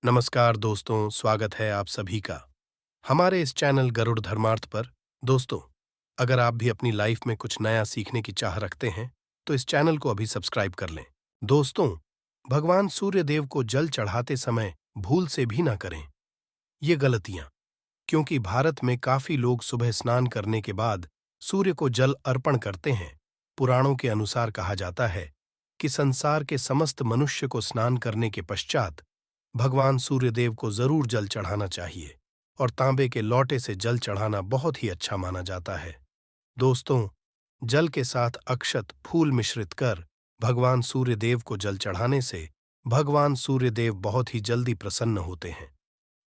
नमस्कार दोस्तों, स्वागत है आप सभी का हमारे इस चैनल गरुड़ धर्मार्थ पर। दोस्तों, अगर आप भी अपनी लाइफ में कुछ नया सीखने की चाह रखते हैं, तो इस चैनल को अभी सब्सक्राइब कर लें। दोस्तों, भगवान सूर्य देव को जल चढ़ाते समय भूल से भी ना करें ये गलतियां, क्योंकि भारत में काफी लोग सुबह स्नान करने के बाद सूर्य को जल अर्पण करते हैं। पुराणों के अनुसार कहा जाता है कि संसार के समस्त मनुष्य को स्नान करने के पश्चात भगवान सूर्यदेव को जरूर जल चढ़ाना चाहिए, और तांबे के लोटे से जल चढ़ाना बहुत ही अच्छा माना जाता है। दोस्तों, जल के साथ अक्षत फूल मिश्रित कर भगवान सूर्यदेव को जल चढ़ाने से भगवान सूर्यदेव बहुत ही जल्दी प्रसन्न होते हैं।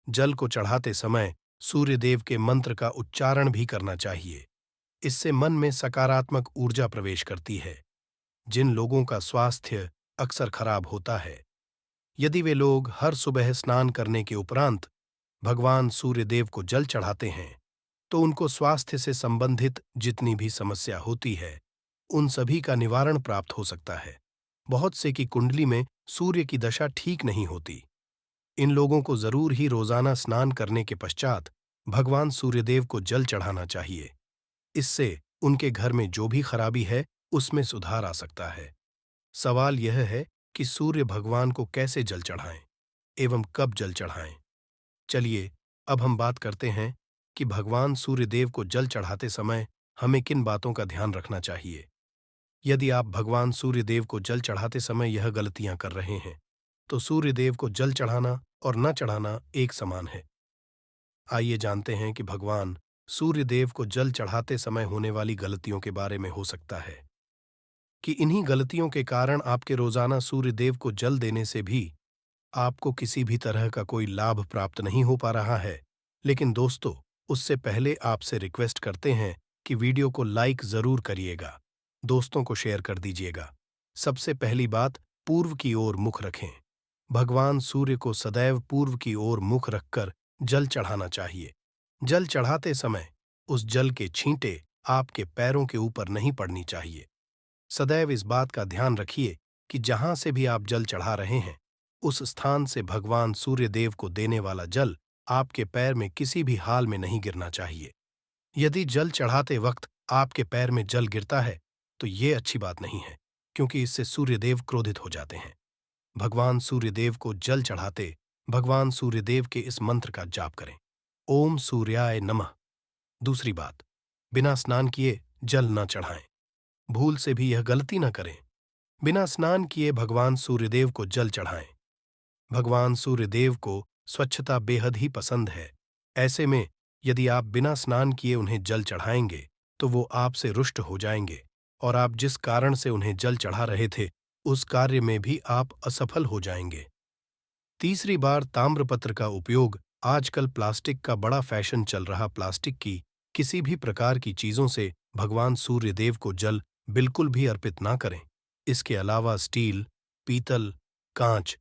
जल को चढ़ाते समय सूर्यदेव के मंत्र का उच्चारण भी करना चाहिए। इससे मन में सकारात्मक ऊर्जा प्रवेश करती है। जिन लोगों का स्वास्थ्य अक्सर खराब होता है, यदि वे लोग हर सुबह स्नान करने के उपरांत भगवान सूर्यदेव को जल चढ़ाते हैं, तो उनको स्वास्थ्य से संबंधित जितनी भी समस्या होती है, उन सभी का निवारण प्राप्त हो सकता है। बहुत से की कुंडली में सूर्य की दशा ठीक नहीं होती। इन लोगों को जरूर ही रोजाना स्नान करने के पश्चात भगवान सूर्यदेव को जल चढ़ाना चाहिए। इससे उनके घर में जो भी खराबी है, उसमें सुधार आ सकता है। सवाल यह है कि सूर्य भगवान को कैसे जल चढ़ाएं एवं कब जल चढ़ाएं। चलिए, अब हम बात करते हैं कि भगवान सूर्यदेव को जल चढ़ाते समय हमें किन बातों का ध्यान रखना चाहिए। यदि आप भगवान सूर्यदेव को जल चढ़ाते समय यह गलतियां कर रहे हैं, तो सूर्यदेव को जल चढ़ाना और न चढ़ाना एक समान है। आइए जानते हैं कि भगवान सूर्यदेव को जल चढ़ाते समय होने वाली गलतियों के बारे में। हो सकता है कि इन्हीं गलतियों के कारण आपके रोजाना सूर्यदेव को जल देने से भी आपको किसी भी तरह का कोई लाभ प्राप्त नहीं हो पा रहा है। लेकिन दोस्तों, उससे पहले आपसे रिक्वेस्ट करते हैं कि वीडियो को लाइक जरूर करिएगा, दोस्तों को शेयर कर दीजिएगा। सबसे पहली बात, पूर्व की ओर मुख रखें। भगवान सूर्य को सदैव पूर्व की ओर मुख रखकर जल चढ़ाना चाहिए। जल चढ़ाते समय उस जल के छींटे आपके पैरों के ऊपर नहीं पड़नी चाहिए। सदैव इस बात का ध्यान रखिए कि जहां से भी आप जल चढ़ा रहे हैं, उस स्थान से भगवान सूर्यदेव को देने वाला जल आपके पैर में किसी भी हाल में नहीं गिरना चाहिए। यदि जल चढ़ाते वक्त आपके पैर में जल गिरता है, तो ये अच्छी बात नहीं है, क्योंकि इससे सूर्यदेव क्रोधित हो जाते हैं। भगवान सूर्यदेव को जल चढ़ाते भगवान सूर्यदेव के इस मंत्र का जाप करें, ओम सूर्याय नमः। दूसरी बात, बिना स्नान किए जल न चढ़ाएं। भूल से भी यह गलती न करें। बिना स्नान किए भगवान सूर्यदेव को जल चढ़ाएं। भगवान सूर्यदेव को स्वच्छता बेहद ही पसंद है। ऐसे में यदि आप बिना स्नान किए उन्हें जल चढ़ाएंगे, तो वो आपसे रुष्ट हो जाएंगे, और आप जिस कारण से उन्हें जल चढ़ा रहे थे, उस कार्य में भी आप असफल हो जाएंगे। तीसरी बार, ताम्रपत्र का उपयोग। आजकल प्लास्टिक का बड़ा फैशन चल रहा। प्लास्टिक की किसी भी प्रकार की चीजों से भगवान सूर्यदेव को जल बिल्कुल भी अर्पित ना करें। इसके अलावा स्टील, पीतल, कांच,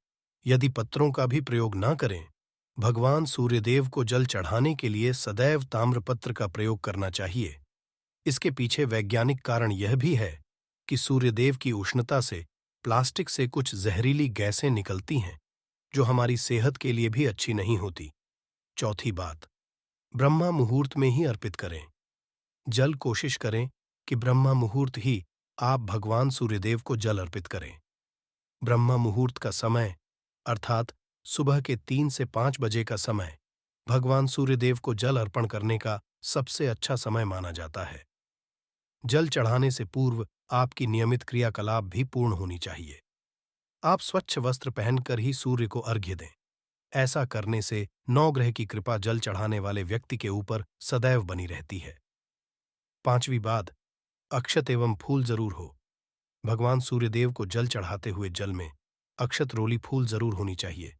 यदि पत्रों का भी प्रयोग ना करें। भगवान सूर्यदेव को जल चढ़ाने के लिए सदैव ताम्रपत्र का प्रयोग करना चाहिए। इसके पीछे वैज्ञानिक कारण यह भी है कि सूर्यदेव की उष्णता से प्लास्टिक से कुछ जहरीली गैसें निकलती हैं, जो हमारी सेहत के लिए भी अच्छी नहीं होती। चौथी बात, ब्रह्मा मुहूर्त में ही अर्पित करें। जल कोशिश करें कि ब्रह्मा मुहूर्त ही आप भगवान सूर्यदेव को जल अर्पित करें। ब्रह्मा मुहूर्त का समय, अर्थात सुबह के 3 से 5 बजे का समय, भगवान सूर्यदेव को जल अर्पण करने का सबसे अच्छा समय माना जाता है। जल चढ़ाने से पूर्व आपकी नियमित क्रियाकलाप भी पूर्ण होनी चाहिए। आप स्वच्छ वस्त्र पहनकर ही सूर्य को अर्घ्य दें। ऐसा करने से नवग्रह की कृपा जल चढ़ाने वाले व्यक्ति के ऊपर सदैव बनी रहती है। पांचवी बात, अक्षत एवं फूल जरूर हो। भगवान सूर्यदेव को जल चढ़ाते हुए जल में अक्षत रोली फूल जरूर होनी चाहिए।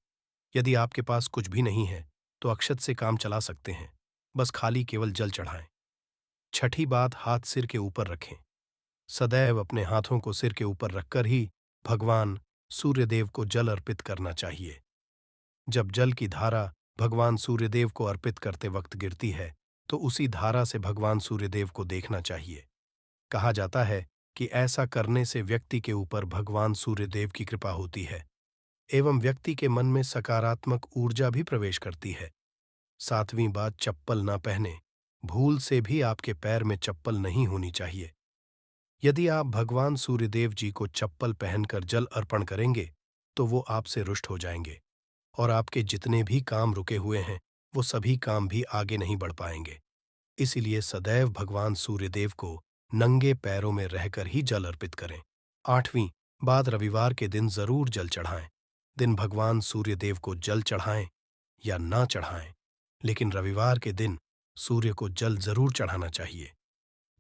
यदि आपके पास कुछ भी नहीं है, तो अक्षत से काम चला सकते हैं। बस खाली केवल जल चढ़ाएं। छठी बात, हाथ सिर के ऊपर रखें। सदैव अपने हाथों को सिर के ऊपर रखकर ही भगवान सूर्यदेव को जल अर्पित करना चाहिए। जब जल की धारा भगवान सूर्यदेव को अर्पित करते वक्त गिरती है, तो उसी धारा से भगवान सूर्यदेव को देखना चाहिए। कहा जाता है कि ऐसा करने से व्यक्ति के ऊपर भगवान सूर्यदेव की कृपा होती है। एवं व्यक्ति के मन में सकारात्मक ऊर्जा भी प्रवेश करती है। 7वीं बात, चप्पल ना पहने। भूल से भी आपके पैर में चप्पल नहीं होनी चाहिए। यदि आप भगवान सूर्यदेव जी को चप्पल पहनकर जल अर्पण करेंगे तो वो आपसे रुष्ट हो जाएंगे और आपके जितने भी काम रुके हुए हैं वो सभी काम भी आगे नहीं बढ़ पाएंगे। इसीलिए सदैव भगवान सूर्यदेव को नंगे पैरों में रहकर ही जल अर्पित करें। 8वीं बात, रविवार के दिन जरूर जल चढ़ाएं। दिन भगवान सूर्यदेव को जल चढ़ाएं या ना चढ़ाएं, लेकिन रविवार के दिन सूर्य को जल जरूर चढ़ाना चाहिए,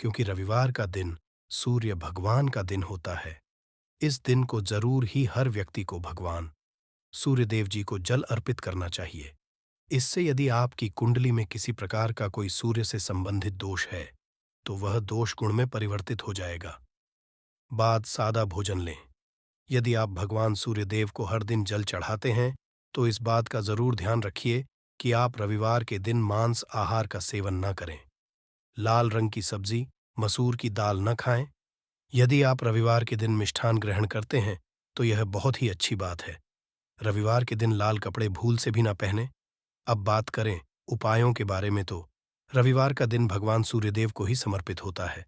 क्योंकि रविवार का दिन सूर्य भगवान का दिन होता है। इस दिन को जरूर ही हर व्यक्ति को भगवान सूर्यदेव जी को जल अर्पित करना चाहिए। इससे यदि आपकी कुंडली में किसी प्रकार का कोई सूर्य से संबंधित दोष है तो वह दोष गुण में परिवर्तित हो जाएगा। बाद, सादा भोजन लें। यदि आप भगवान सूर्यदेव को हर दिन जल चढ़ाते हैं तो इस बात का जरूर ध्यान रखिए कि आप रविवार के दिन मांस आहार का सेवन न करें। लाल रंग की सब्जी, मसूर की दाल न खाएं। यदि आप रविवार के दिन मिष्ठान ग्रहण करते हैं तो यह बहुत ही अच्छी बात है। रविवार के दिन लाल कपड़े भूल से भी ना पहने। अब बात करें उपायों के बारे में तो रविवार का दिन भगवान सूर्यदेव को ही समर्पित होता है।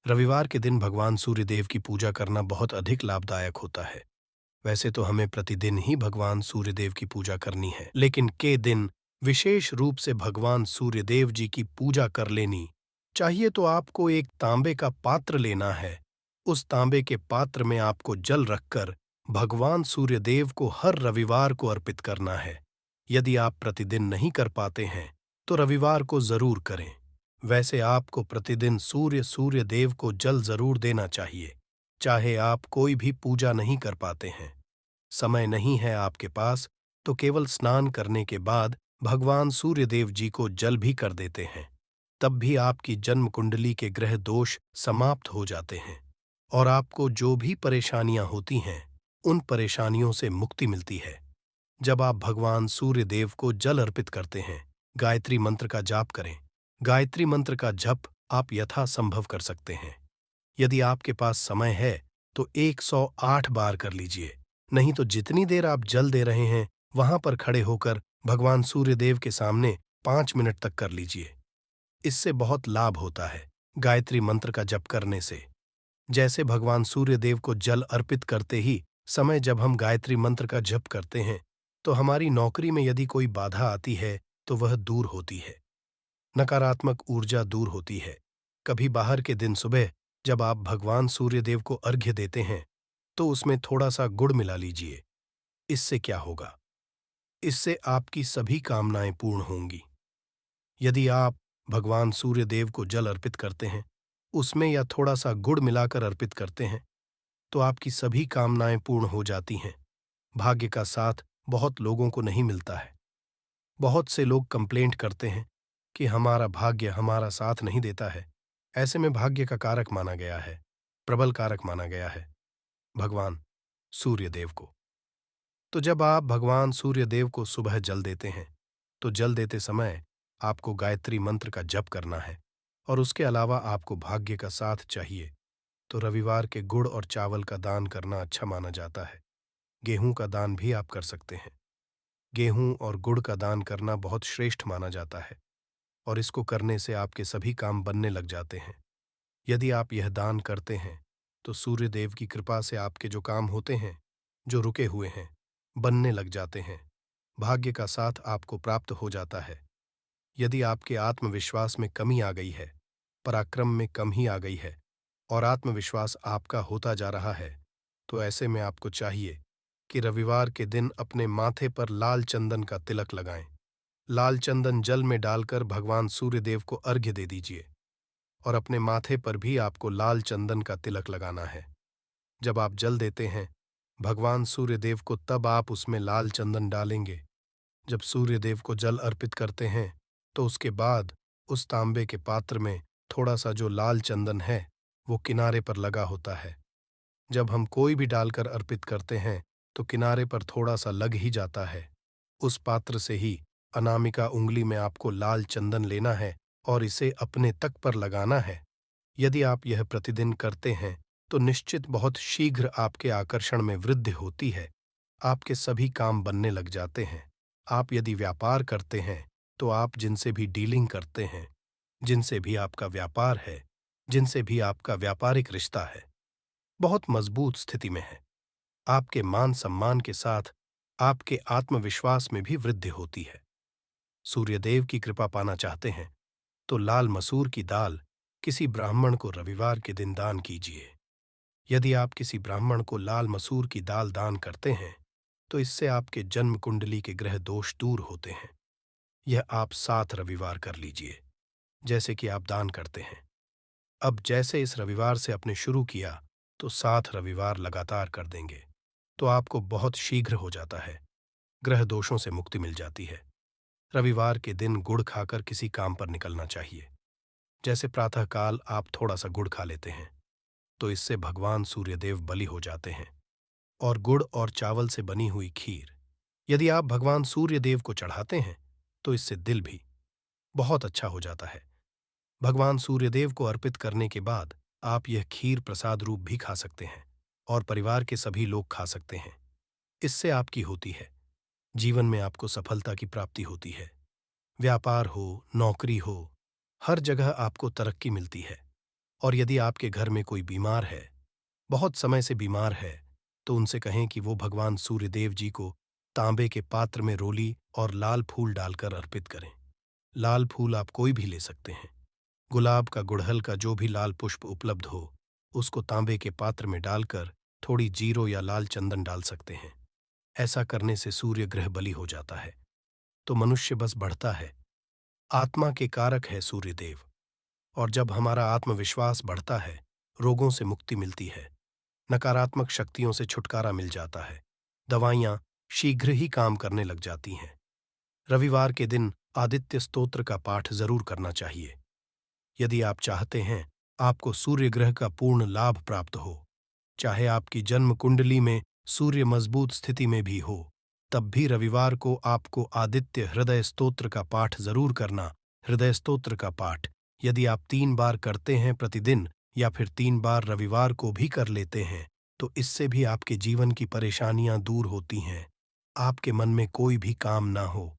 रविवार के दिन भगवान सूर्यदेव की पूजा करना बहुत अधिक लाभदायक होता है। वैसे तो हमें प्रतिदिन ही भगवान सूर्यदेव की पूजा करनी है, लेकिन के दिन विशेष रूप से भगवान सूर्यदेव जी की पूजा कर लेनी चाहिए तो आपको एक तांबे का पात्र लेना है। उस तांबे के पात्र में आपको जल रखकर भगवान सूर्यदेव को हर रविवार को अर्पित करना है। यदि आप प्रतिदिन नहीं कर पाते हैं तो रविवार को जरूर करें। वैसे आपको प्रतिदिन सूर्य देव को जल जरूर देना चाहिए, चाहे आप कोई भी पूजा नहीं कर पाते हैं। समय नहीं है आपके पास तो केवल स्नान करने के बाद भगवान सूर्यदेव जी को जल भी कर देते हैं, तब भी आपकी जन्म कुंडली के ग्रह दोष समाप्त हो जाते हैं और आपको जो भी परेशानियां होती हैं उन परेशानियों से मुक्ति मिलती है। जब आप भगवान सूर्यदेव को जल अर्पित करते हैं, गायत्री मंत्र का जाप करें। गायत्री मंत्र का जप आप यथासंभव कर सकते हैं। यदि आपके पास समय है तो 108 बार कर लीजिए, नहीं तो जितनी देर आप जल दे रहे हैं वहां पर खड़े होकर भगवान सूर्यदेव के सामने 5 मिनट तक कर लीजिए। इससे बहुत लाभ होता है गायत्री मंत्र का जप करने से। जैसे भगवान सूर्यदेव को जल अर्पित करते ही समय जब हम गायत्री मंत्र का जप करते हैं तो हमारी नौकरी में यदि कोई बाधा आती है तो वह दूर होती है, नकारात्मक ऊर्जा दूर होती है। कभी बाहर के दिन सुबह जब आप भगवान सूर्यदेव को अर्घ्य देते हैं तो उसमें थोड़ा सा गुड़ मिला लीजिए। इससे क्या होगा? इससे आपकी सभी कामनाएं पूर्ण होंगी। यदि आप भगवान सूर्यदेव को जल अर्पित करते हैं, उसमें या थोड़ा सा गुड़ मिलाकर अर्पित करते हैं तो आपकी सभी कामनाएं पूर्ण हो जाती हैं। भाग्य का साथ बहुत लोगों को नहीं मिलता है। बहुत से लोग कंप्लेंट करते हैं कि हमारा भाग्य हमारा साथ नहीं देता है। ऐसे में भाग्य का कारक माना गया है, प्रबल कारक माना गया है भगवान सूर्यदेव को। तो जब आप भगवान सूर्यदेव को सुबह जल देते हैं तो जल देते समय आपको गायत्री मंत्र का जप करना है और उसके अलावा आपको भाग्य का साथ चाहिए तो रविवार के गुड़ और चावल का दान करना अच्छा माना जाता है। गेहूं का दान भी आप कर सकते हैं। गेहूं और गुड़ का दान करना बहुत श्रेष्ठ माना जाता है और इसको करने से आपके सभी काम बनने लग जाते हैं। यदि आप यह दान करते हैं तो सूर्यदेव की कृपा से आपके जो काम होते हैं, जो रुके हुए हैं, बनने लग जाते हैं। भाग्य का साथ आपको प्राप्त हो जाता है। यदि आपके आत्मविश्वास में कमी आ गई है, पराक्रम में कमी आ गई है और आत्मविश्वास आपका होता जा रहा है तो ऐसे में आपको चाहिए कि रविवार के दिन अपने माथे पर लाल चंदन का तिलक लगाएं। लाल चंदन जल में डालकर भगवान सूर्यदेव को अर्घ्य दे दीजिए और अपने माथे पर भी आपको लाल चंदन का तिलक लगाना है। जब आप जल देते हैं भगवान सूर्यदेव को तब आप उसमें लाल चंदन डालेंगे। जब सूर्यदेव को जल अर्पित करते हैं तो उसके बाद उस तांबे के पात्र में थोड़ा सा जो लाल चंदन है वो किनारे पर लगा होता है। जब हम कोई भी डालकर अर्पित करते हैं तो किनारे पर थोड़ा सा लग ही जाता है। उस पात्र से ही अनामिका उंगली में आपको लाल चंदन लेना है और इसे अपने तक पर लगाना है। यदि आप यह प्रतिदिन करते हैं तो निश्चित बहुत शीघ्र आपके आकर्षण में वृद्धि होती है आपके सभी काम बनने लग जाते हैं। आप यदि व्यापार करते हैं, तो आप जिनसे भी डीलिंग करते हैं, जिनसे भी आपका व्यापार है, जिनसे भी आपका व्यापारिक रिश्ता है, बहुत मजबूत स्थिति में है। आपके मान-सम्मान के साथ आपके आत्मविश्वास में भी वृद्धि होती है। सूर्यदेव की कृपा पाना चाहते हैं, तो लाल मसूर की दाल किसी ब्राह्मण को रविवार के दिन दान कीजिए। यदि आप किसी ब्राह्मण को लाल मसूर की दाल दान करते हैं, तो इससे आपके जन्म कुंडली के ग्रह दोष दूर होते हैं। यह आप 7 रविवार कर लीजिए, जैसे कि आप दान करते हैं। अब जैसे इस रविवार से आपने शुरू किया, तो 7 रविवार लगातार कर देंगे, तो आपको बहुत शीघ्र हो जाता है। ग्रह दोषों से मुक्ति मिल जाती है। रविवार के दिन गुड़ खाकर किसी काम पर निकलना चाहिए। जैसे प्रातःकाल आप थोड़ा सा गुड़ खा लेते हैं, तो इससे भगवान सूर्यदेव बलि हो जाते हैं। और गुड़ और चावल से बनी हुई खीर यदि आप भगवान सूर्यदेव को चढ़ाते हैं, तो इससे दिल भी बहुत अच्छा हो जाता है। भगवान सूर्यदेव को अर्पित करने के बाद आप यह खीर प्रसाद रूप भी खा सकते हैं और परिवार के सभी लोग खा सकते हैं। इससे आपकी होती है, जीवन में आपको सफलता की प्राप्ति होती है। व्यापार हो, नौकरी हो, हर जगह आपको तरक्की मिलती है। और यदि आपके घर में कोई बीमार है, बहुत समय से बीमार है, तो उनसे कहें कि वो भगवान सूर्यदेव जी को तांबे के पात्र में रोली और लाल फूल डालकर अर्पित करें। लाल फूल आप कोई भी ले सकते हैं। गुलाब का, गुड़हल का, जो भी लाल पुष्प उपलब्ध हो, उसको तांबे के पात्र में डालकर थोड़ी जीरो या लाल चंदन डाल सकते हैं। ऐसा करने से सूर्य ग्रह बलि हो जाता है, तो मनुष्य बस बढ़ता है। आत्मा के कारक है सूर्यदेव, और जब हमारा आत्मविश्वास बढ़ता है, रोगों से मुक्ति मिलती है, नकारात्मक शक्तियों से छुटकारा मिल जाता है, दवाइयाँ शीघ्र ही काम करने लग जाती हैं। रविवार के दिन आदित्य स्तोत्र का पाठ जरूर करना चाहिए। यदि आप चाहते हैं आपको सूर्य ग्रह का पूर्ण लाभ प्राप्त हो, चाहे आपकी जन्म कुंडली में सूर्य मजबूत स्थिति में भी हो, तब भी रविवार को आपको आदित्य हृदय स्तोत्र का पाठ जरूर करना। हृदय स्तोत्र का पाठ यदि आप 3 बार करते हैं प्रतिदिन, या फिर 3 बार रविवार को भी कर लेते हैं, तो इससे भी आपके जीवन की परेशानियां दूर होती हैं। आपके मन में कोई भी काम ना हो।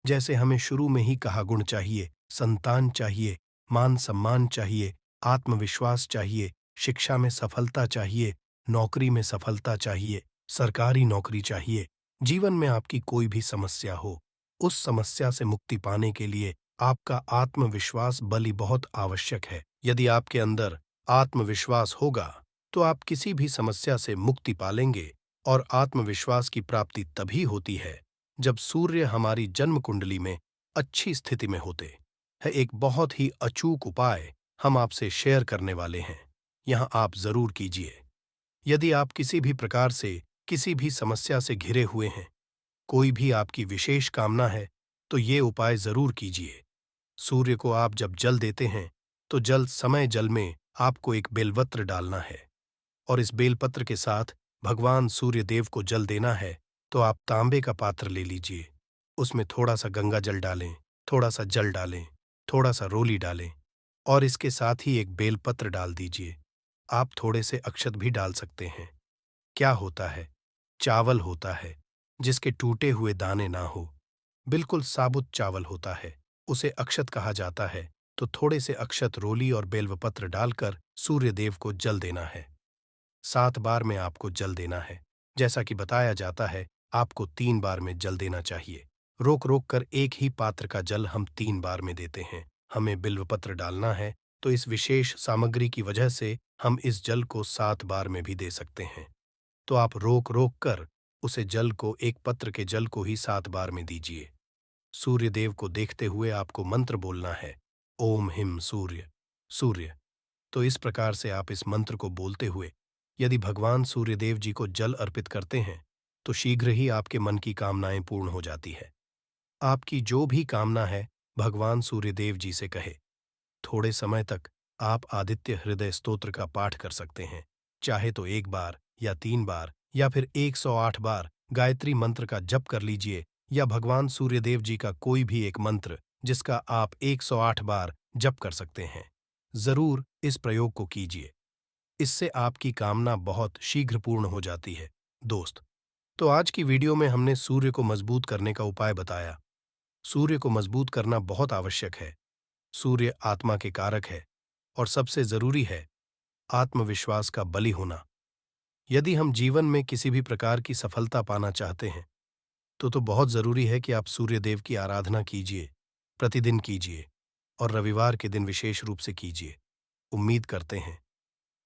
जैसे हमें शुरू में ही कहा, गुण चाहिए, संतान चाहिए, मान सम्मान चाहिए, आत्मविश्वास चाहिए, शिक्षा में सफलता चाहिए, नौकरी में सफलता चाहिए, सरकारी नौकरी चाहिए। जीवन में आपकी कोई भी समस्या हो, उस समस्या से मुक्ति पाने के लिए आपका आत्मविश्वास बलि बहुत आवश्यक है। यदि आपके अंदर आत्मविश्वास होगा, तो आप किसी भी समस्या से मुक्ति पालेंगे। और आत्मविश्वास की प्राप्ति तभी होती है जब सूर्य हमारी जन्म कुंडली में अच्छी स्थिति में होते हैं। एक बहुत ही अचूक उपाय हम आपसे शेयर करने वाले हैं, यहां आप जरूर कीजिए। यदि आप किसी भी प्रकार से किसी भी समस्या से घिरे हुए हैं, कोई भी आपकी विशेष कामना है, तो ये उपाय जरूर कीजिए। सूर्य को आप जब जल देते हैं, तो जल में आपको एक बेलपत्र डालना है, और इस बेलपत्र के साथ भगवान सूर्य देव को जल देना है। तो आप तांबे का पात्र ले लीजिए, उसमें थोड़ा सा गंगा जल डालें, थोड़ा सा जल डालें, थोड़ा सा रोली डालें, और इसके साथ ही एक बेलपत्र डाल दीजिए। आप थोड़े से अक्षत भी डाल सकते हैं। क्या होता है, चावल होता है जिसके टूटे हुए दाने ना हो, बिल्कुल साबुत चावल होता है, उसे अक्षत कहा जाता है। तो थोड़े से अक्षत, रोली और बेलपत्र डालकर सूर्य देव को जल देना है। 7 बार में आपको जल देना है। जैसा कि बताया जाता है, आपको 3 बार में जल देना चाहिए। रोक रोक कर एक ही पात्र का जल हम 3 बार में देते हैं। हमें बिल्वपत्र डालना है, तो इस विशेष सामग्री की वजह से हम इस जल को 7 बार में भी दे सकते हैं। तो आप रोक रोक कर उसे जल को, एक पत्र के जल को ही 7 बार में दीजिए। सूर्य देव को देखते हुए आपको मंत्र बोलना है, ओम हिम सूर्य सूर्य। तो इस प्रकार से आप इस मंत्र को बोलते हुए यदि भगवान सूर्यदेव जी को जल अर्पित करते हैं, तो शीघ्र ही आपके मन की कामनाएं पूर्ण हो जाती है। आपकी जो भी कामना है, भगवान सूर्यदेव जी से कहे। थोड़े समय तक आप आदित्य हृदय स्तोत्र का पाठ कर सकते हैं, चाहे तो 1 बार या 3 बार या फिर 108 बार गायत्री मंत्र का जप कर लीजिए, या भगवान सूर्यदेव जी का कोई भी एक मंत्र जिसका आप 108 बार जप कर सकते हैं। जरूर इस प्रयोग को कीजिए, इससे आपकी कामना बहुत शीघ्र पूर्ण हो जाती है। दोस्त, तो आज की वीडियो में हमने सूर्य को मजबूत करने का उपाय बताया। सूर्य को मजबूत करना बहुत आवश्यक है। सूर्य आत्मा के कारक है और सबसे जरूरी है आत्मविश्वास का बलि होना। यदि हम जीवन में किसी भी प्रकार की सफलता पाना चाहते हैं तो बहुत जरूरी है कि आप सूर्य देव की आराधना कीजिए, प्रतिदिन कीजिए और रविवार के दिन विशेष रूप से कीजिए। उम्मीद करते हैं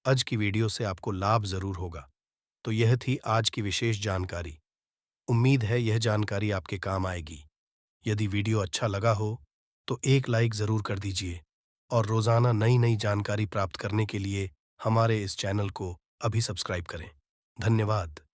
आज की वीडियो से आपको लाभ जरूर होगा। तो यह थी आज की विशेष जानकारी। उम्मीद है यह जानकारी आपके काम आएगी। यदि वीडियो अच्छा लगा हो तो एक लाइक जरूर कर दीजिए और रोजाना नई नई जानकारी प्राप्त करने के लिए हमारे इस चैनल को अभी सब्सक्राइब करें। धन्यवाद।